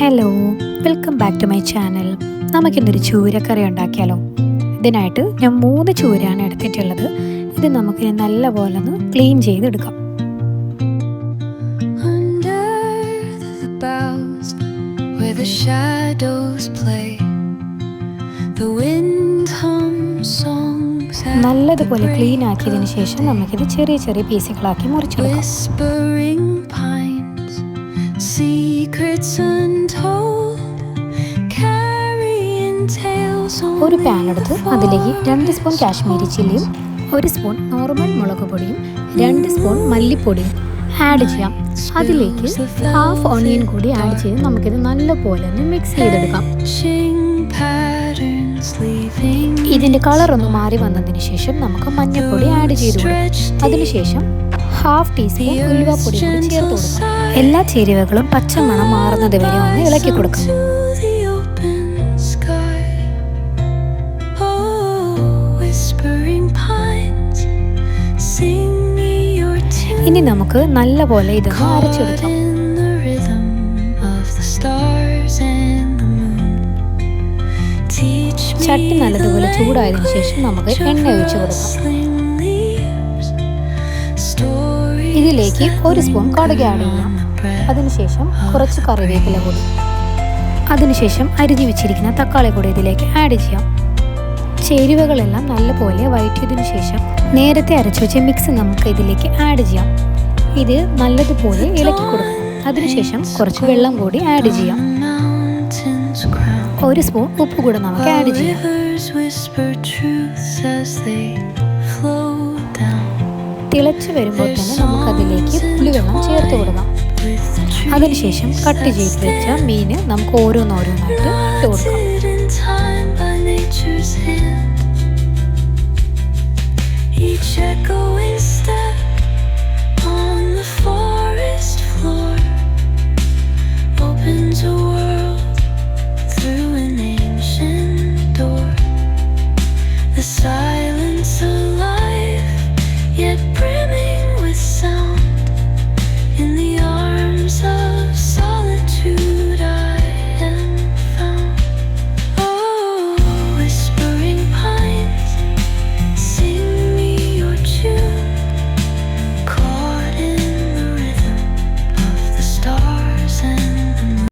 Hello, welcome back to my channel. നമുക്കിന്നൊരു ചൂരക്കറി ഉണ്ടാക്കിയാലോ? ഇതിനായിട്ട് ഞാൻ 3 ചൂരയാണ് എടുത്തിട്ടുള്ളത്. ഇത് നമുക്ക് നല്ലപോലെ ഒന്ന് ക്ലീൻ ചെയ്തെടുക്കാം. നല്ലതുപോലെ ക്ലീൻ ആക്കിയതിന് ശേഷം നമുക്കിത് ചെറിയ ചെറിയ പീസുകളാക്കി മുറിച്ചെടുക്കാം. ഒരു പാൻ എടുത്ത് അതിലേക്ക് 2 സ്പൂൺ കാശ്മീരി ചില്ലിയും 1 സ്പൂൺ നോർമൽ മുളക് പൊടിയും 2 സ്പൂൺ മല്ലിപ്പൊടിയും ആഡ് ചെയ്യാം. അതിലേക്ക് ഹാഫ് ഓണിയൻ കൂടി ആഡ് ചെയ്ത് നമുക്കിത് നല്ലപോലെ ഒന്ന് മിക്സ് ചെയ്തെടുക്കാം. ഇതിൻ്റെ കളറൊന്ന് മാറി വന്നതിന് ശേഷം നമുക്ക് മഞ്ഞൾപ്പൊടി ആഡ് ചെയ്ത് കൊടുക്കാം. അതിനുശേഷം ഹാഫ് ടീസ്പൂൺ ഉലുവാപ്പൊടി കൂടി ചേർത്ത് കൊടുക്കാം. എല്ലാ ചേരുവകളും പച്ചമണം മാറുന്നത് വരെ ഒന്ന് ഇളക്കി കൊടുക്കാം. ഇനി നമുക്ക് നല്ലപോലെ ഇതൊന്ന് അരച്ചെടുക്കാം. ചട്ടി നല്ലതുപോലെ ചൂടായതിനു ശേഷം നമുക്ക് എണ്ണ ഒഴിച്ചു കൊടുക്കാം. ഇതിലേക്ക് 1 സ്പൂൺ കടുക് ആഡ് ചെയ്യാം. അതിനുശേഷം കുറച്ച് കറിവേപ്പില കൂടി, അതിനുശേഷം അരിഞ്ഞു വെച്ചിരിക്കുന്ന തക്കാളി കൂടി ഇതിലേക്ക് ആഡ് ചെയ്യാം. ചേരുവകളെല്ലാം നല്ലപോലെ വഴറ്റിയതിനു ശേഷം നേരത്തെ അരച്ചു വെച്ച മിക്സ് നമുക്ക് ഇതിലേക്ക് ആഡ് ചെയ്യാം. ഇത് നല്ലതുപോലെ ഇളക്കി കൊടുക്കണം. അതിനുശേഷം കുറച്ച് വെള്ളം കൂടി ആഡ് ചെയ്യാം. 1 സ്പൂൺ ഉപ്പ് കൂടെ നമുക്ക് ആഡ് ചെയ്യാം. തിളച്ച് വരുമ്പോൾ തന്നെ നമുക്കതിലേക്ക് പുളിവെള്ളം ചേർത്ത് കൊടുക്കാം. അതിനുശേഷം കട്ട് ചെയ്ത് വെച്ച മീൻ നമുക്ക് ഓരോന്നോരോന്നായിട്ട് ഇട്ട് കൊടുക്കാം. Each echoing step